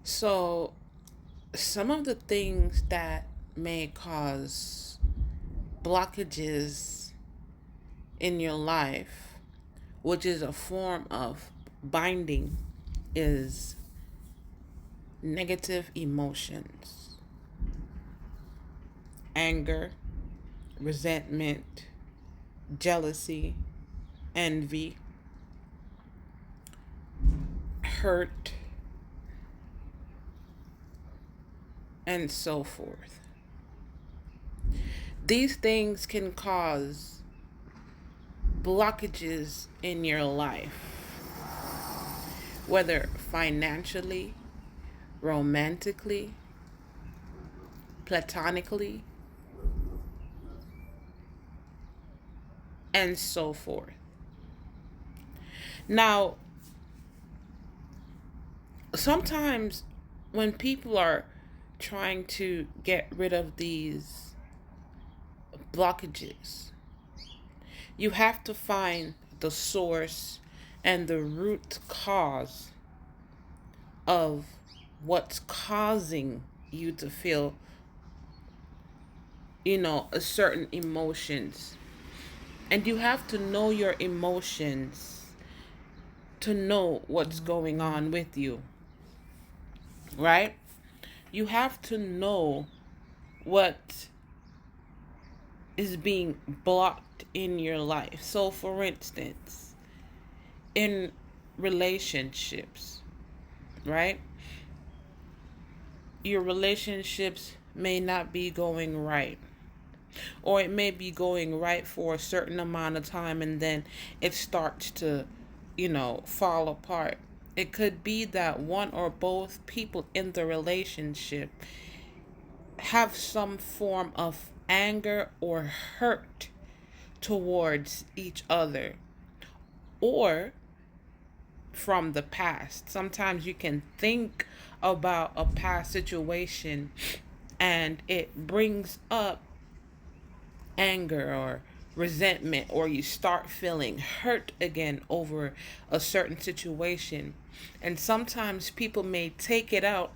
So, some of the things that may cause blockages in your life, which is a form of binding, is negative emotions, anger, resentment, jealousy, envy, hurt, and so forth. These things can cause blockages in your life, whether financially, romantically, platonically, and so forth. Now, sometimes when people are trying to get rid of these blockages, you have to find the source and the root cause of what's causing you to feel, a certain emotions. And you have to know your emotions to know what's going on with you, right? You have to know what is being blocked in your life. So, for instance, in relationships, right? Your relationships may not be going right, or it may be going right for a certain amount of time and then it starts to, fall apart. It could be that one or both people in the relationship have some form of anger or hurt towards each other, or from the past. Sometimes you can think about a past situation and it brings up anger or resentment, or you start feeling hurt again over a certain situation. And sometimes people may take it out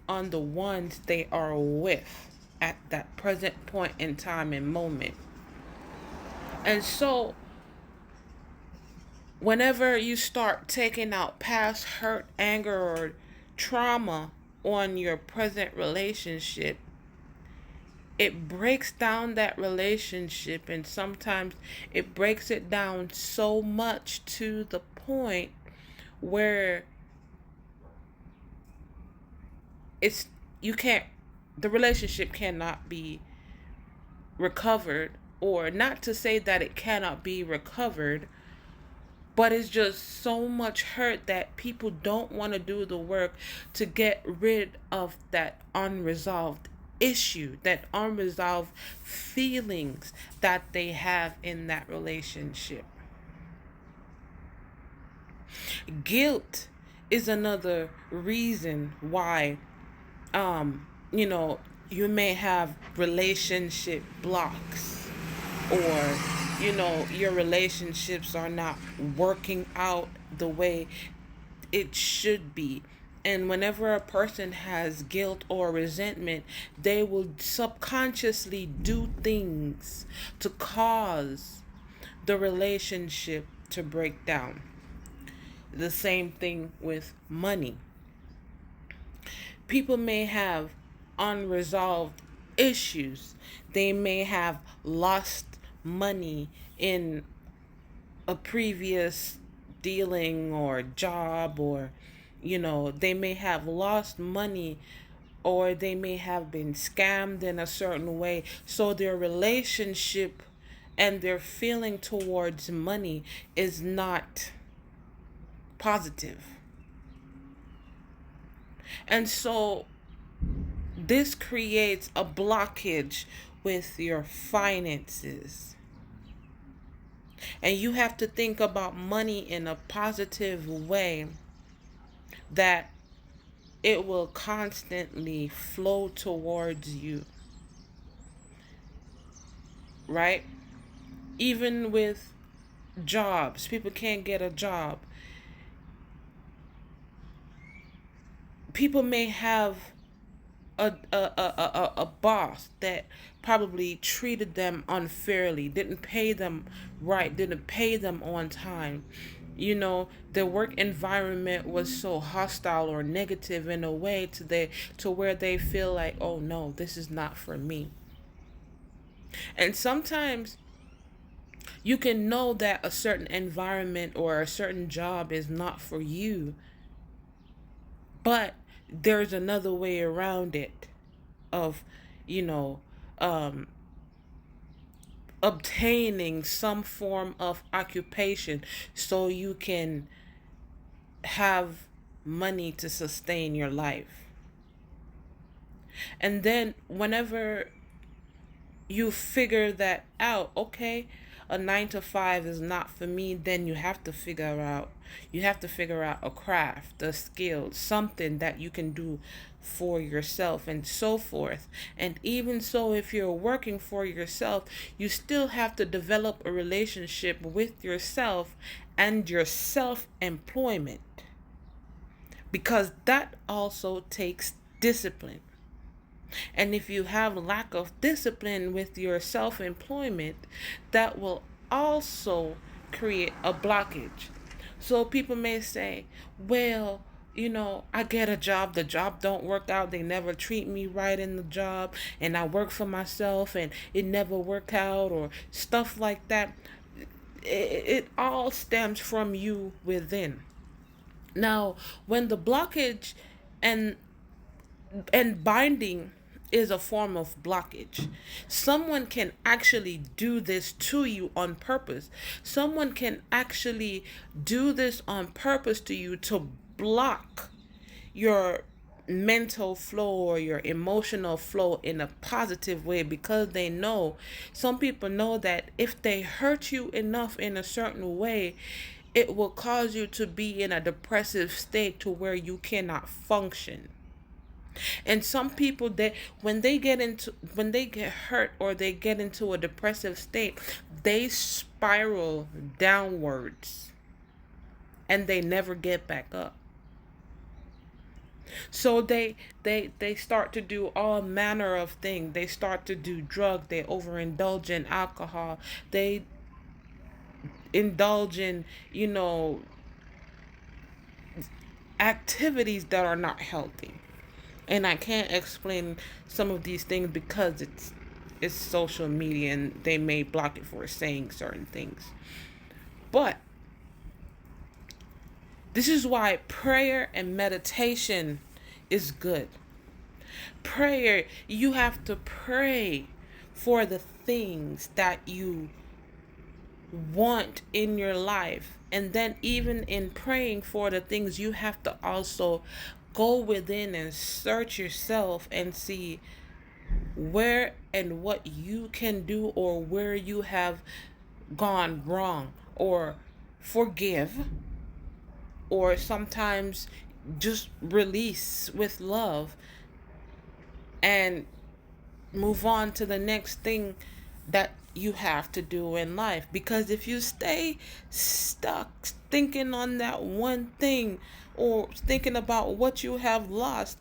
on the ones they are with at that present point in time and moment. And so, whenever you start taking out past hurt, anger, or trauma on your present relationship, it breaks down that relationship, and sometimes it breaks it down so much to the point where it's you can't the relationship cannot be recovered, or not to say that it cannot be recovered, but it's just so much hurt that people don't want to do the work to get rid of that unresolved issue, that unresolved feelings that they have in that relationship. Guilt is another reason why you know you may have relationship blocks, or your relationships are not working out the way it should be. And whenever a person has guilt or resentment, they will subconsciously do things to cause the relationship to break down. The same thing with money. People may have unresolved issues. They may have lost money in a previous dealing or job, or they may have lost money, or they may have been scammed in a certain way, so their relationship and their feeling towards money is not positive. And so this creates a blockage with your finances. And you have to think about money in a positive way, that it will constantly flow towards you, right? Even with jobs, people can't get a job. People may have a boss that probably treated them unfairly, didn't pay them right, didn't pay them on time. The work environment was so hostile or negative in a way to where they feel like, oh no, this is not for me. And sometimes you can know that a certain environment or a certain job is not for you, but there's another way around it of, you know, um, obtaining some form of occupation so you can have money to sustain your life. And then whenever you figure that out, okay, a 9 to 5 is not for me, then you have to figure out a craft, a skill, something that you can do for yourself and so forth. And even so, if you're working for yourself, you still have to develop a relationship with yourself and your self-employment, because that also takes discipline. And if you have lack of discipline with your self-employment, that will also create a blockage. So people may say, well, I get a job, the job don't work out, they never treat me right in the job, and I work for myself and it never work out, or stuff like that. It all stems from you within. Now, when the blockage and binding is a form of blockage. Someone can actually do this to you on purpose. Someone can actually do this on purpose to you to block your mental flow or your emotional flow in a positive way, because they know, some people know that if they hurt you enough in a certain way, it will cause you to be in a depressive state to where you cannot function. And some people, that when they get hurt or they get into a depressive state, they spiral downwards and they never get back up. So they start to do all manner of things. They start to do drugs, they overindulge in alcohol, they indulge in, activities that are not healthy. And I can't explain some of these things because it's social media and they may block it for saying certain things. But this is why prayer and meditation is good. Prayer, you have to pray for the things that you want in your life. And then, even in praying for the things, you have to also go within and search yourself and see where and what you can do, or where you have gone wrong, or forgive, or sometimes just release with love and move on to the next thing that you have to do in life. Because if you stay stuck thinking on that one thing, or thinking about what you have lost,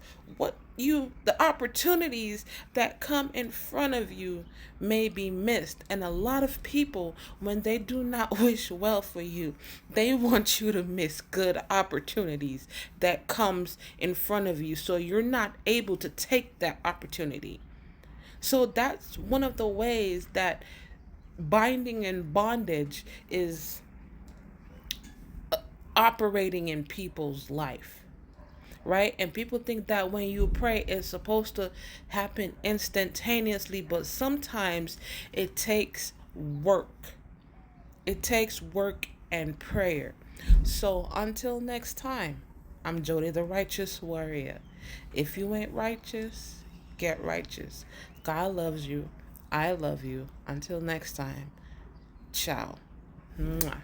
the opportunities that come in front of you may be missed. And a lot of people, when they do not wish well for you, they want you to miss good opportunities that comes in front of you, so you're not able to take that opportunity. So that's one of the ways that binding and bondage is operating in people's life, right? And people think that when you pray, it's supposed to happen instantaneously, but sometimes it takes work. It takes work and prayer. So until next time, I'm Jody the Righteous Warrior. If you ain't righteous, get righteous. God loves you. I love you. Until next time, ciao. Mwah.